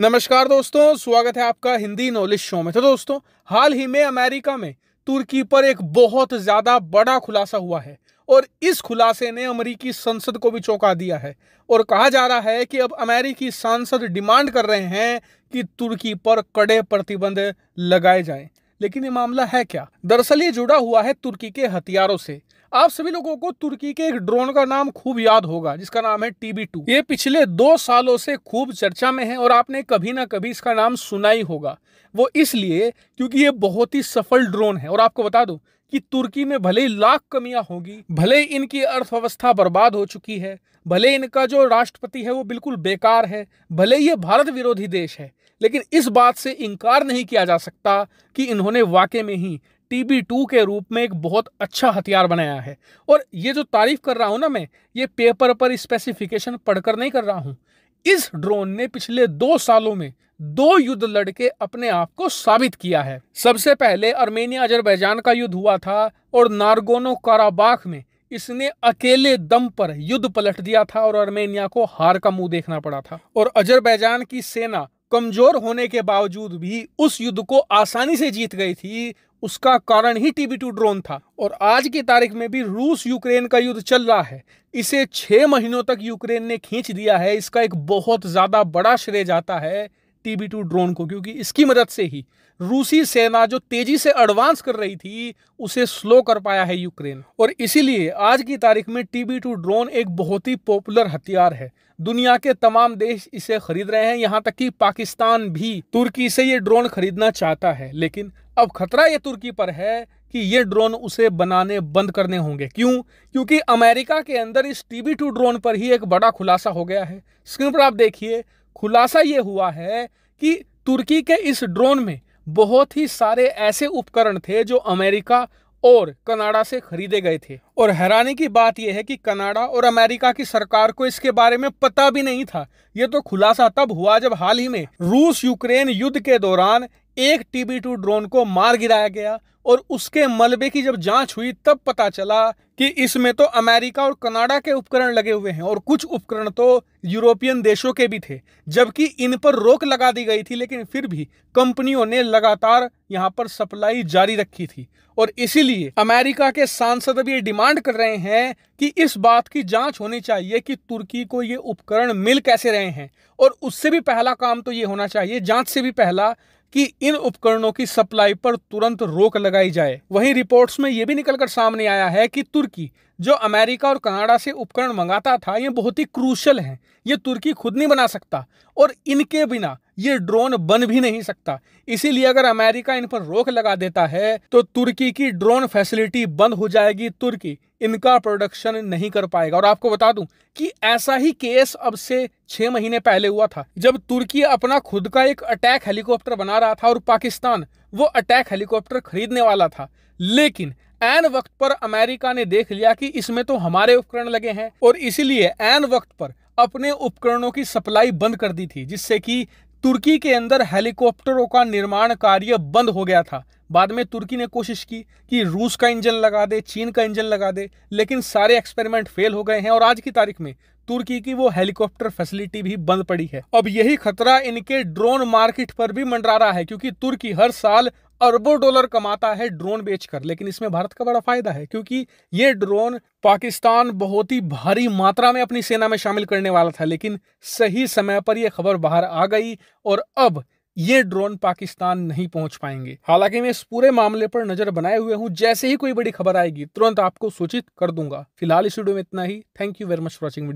नमस्कार दोस्तों, स्वागत है आपका हिंदी नॉलेज शो में। तो दोस्तों, हाल ही में अमेरिका में तुर्की पर एक बहुत ज्यादा बड़ा खुलासा हुआ है और इस खुलासे ने अमेरिकी संसद को भी चौंका दिया है। और कहा जा रहा है कि अब अमेरिकी सांसद डिमांड कर रहे हैं कि तुर्की पर कड़े प्रतिबंध लगाए जाएं। लेकिन ये मामला है क्या? दरअसल ये जुड़ा हुआ है तुर्की के हथियारों से। आप सभी लोगों को तुर्की के एक ड्रोन का नाम खूब याद होगा, जिसका नाम है TB2। ये पिछले 2 सालों से खूब चर्चा में है और आपने कभी ना कभी इसका नाम सुना ही होगा। वो इसलिए क्योंकि ये बहुत ही सफल ड्रोन है। और आपको बता दूं कि तुर्की में भले ही लाख कमियां होगी, भले ही इनकी अर्थव्यवस्था बर्बाद हो चुकी है, भले इनका जो राष्ट्रपति है वो बिल्कुल बेकार है, भले ये भारत विरोधी देश है, लेकिन इस बात से इनकार नहीं किया जा सकता कि इन्होंने वाकई में ही TB2 के रूप में एक बहुत अच्छा हथियार बनाया है। और ये जो तारीफ कर रहा हूं ना मैं, ये पेपर पर स्पेसिफिकेशन पढ़कर नहीं कर रहा हूं। इस ड्रोन ने पिछले 2 सालों में 2 युद्ध लड़के अपने आप को साबित किया है। सबसे पहले अर्मेनिया अजरबैजान का युद्ध हुआ था और नारगोनो काराबाख में इसने अकेले दम पर युद्ध पलट दिया था और अर्मेनिया को हार का मुंह देखना पड़ा था। और अजरबैजान की सेना कमजोर होने के बावजूद भी उस युद्ध को आसानी से जीत गई थी। उसका कारण ही TB2 ड्रोन था। और आज की तारीख में भी रूस यूक्रेन का युद्ध चल रहा है, इसे 6 महीनों तक यूक्रेन ने खींच दिया है। इसका एक बहुत ज्यादा बड़ा श्रेय जाता है TB2 ड्रोन को, क्योंकि इसकी मदद से ही रूसी सेना जो तेजी से एडवांस कर रही थी उसे स्लो कर पाया है यूक्रेन। और इसीलिए आज की तारीख में TB2 ड्रोन एक बहुत ही पॉपुलर हथियार है। दुनिया के तमाम देश इसे खरीद रहे हैं, यहां तक कि पाकिस्तान भी तुर्की से ये ड्रोन खरीदना चाहता है। लेकिन अब खतरा ये तुर्की पर है कि ये ड्रोन उसे बनाने बंद करने होंगे। क्यों? क्योंकि अमेरिका के अंदर इस TB2 ड्रोन पर ही एक बड़ा खुलासा हो गया है। स्क्रीन पर आप देखिए, खुलासा ये हुआ है कि तुर्की के इस ड्रोन में बहुत ही सारे ऐसे उपकरण थे जो अमेरिका और कनाडा से खरीदे गए थे। और हैरानी की बात यह है कि कनाडा और अमेरिका की सरकार को इसके बारे में पता भी नहीं था। यह तो खुलासा तब हुआ जब हाल ही में रूस यूक्रेन युद्ध के दौरान एक TB2 ड्रोन को मार गिराया गया और उसके मलबे की जब जांच हुई तब पता चला कि इसमें तो अमेरिका और कनाडा के उपकरण लगे हुए हैं और कुछ उपकरण तो यूरोपियन देशों के भी थे। जबकि इन पर रोक लगा दी गई थी, लेकिन फिर भी कंपनियों ने लगातार यहां पर सप्लाई जारी रखी थी। और इसीलिए अमेरिका के सांसद अब ये डिमांड कर रहे हैं कि इस बात की जांच होनी चाहिए कि तुर्की को ये उपकरण मिल कैसे रहे हैं। और उससे भी पहला काम तो ये होना चाहिए, जांच से भी पहला, कि इन उपकरणों की सप्लाई पर तुरंत रोक लगाई जाए। वहीं रिपोर्ट्स में यह भी निकलकर सामने आया है कि तुर्की जो अमेरिका और कनाडा से उपकरण मंगाता था, ये बहुत ही क्रूशल हैं। ये तुर्की खुद नहीं बना सकता और इनके बिना ये ड्रोन बन भी नहीं सकता। इसीलिए अगर अमेरिका इन पर रोक लगा देता है तो तुर्की की ड्रोन फैसिलिटी बंद हो जाएगी, तुर्की इनका प्रोडक्शन नहीं कर पाएगा। और आपको बता दूं कि ऐसा ही केस अब से 6 महीने पहले हुआ था, जब तुर्की अपना खुद का एक अटैक हेलीकॉप्टर बना रहा था और पाकिस्तान वो अटैक हेलीकॉप्टर खरीदने वाला था। लेकिन ऐन वक्त पर अमेरिका ने देख लिया कि इसमें तो हमारे उपकरण लगे हैं और इसीलिए ऐन वक्त पर अपने उपकरणों की सप्लाई बंद कर दी थी, जिससे कि तुर्की के अंदर हेलीकॉप्टरों का निर्माण कार्य बंद हो गया था। बाद में तुर्की ने कोशिश की कि रूस का इंजन लगा दे, चीन का इंजन लगा दे, लेकिन सारे एक्सपेरिमेंट फेल हो गए हैं और आज की तारीख में तुर्की की वो हेलीकॉप्टर फैसिलिटी भी बंद पड़ी है। अब यही खतरा इनके ड्रोन मार्केट पर भी मंडरा रहा है, क्योंकि तुर्की हर साल अरबों डॉलर कमाता है ड्रोन बेचकर। लेकिन इसमें भारत का बड़ा फायदा है, क्योंकि ये ड्रोन पाकिस्तान बहुत ही भारी मात्रा में अपनी सेना में शामिल करने वाला था, लेकिन सही समय पर यह खबर बाहर आ गई और अब ये ड्रोन पाकिस्तान नहीं पहुंच पाएंगे। हालांकि मैं इस पूरे मामले पर नजर बनाए हुए हूं, जैसे ही कोई बड़ी खबर आएगी तुरंत आपको सूचित कर दूंगा। फिलहाल इस वीडियो में इतना ही। Thank you very much for watching video.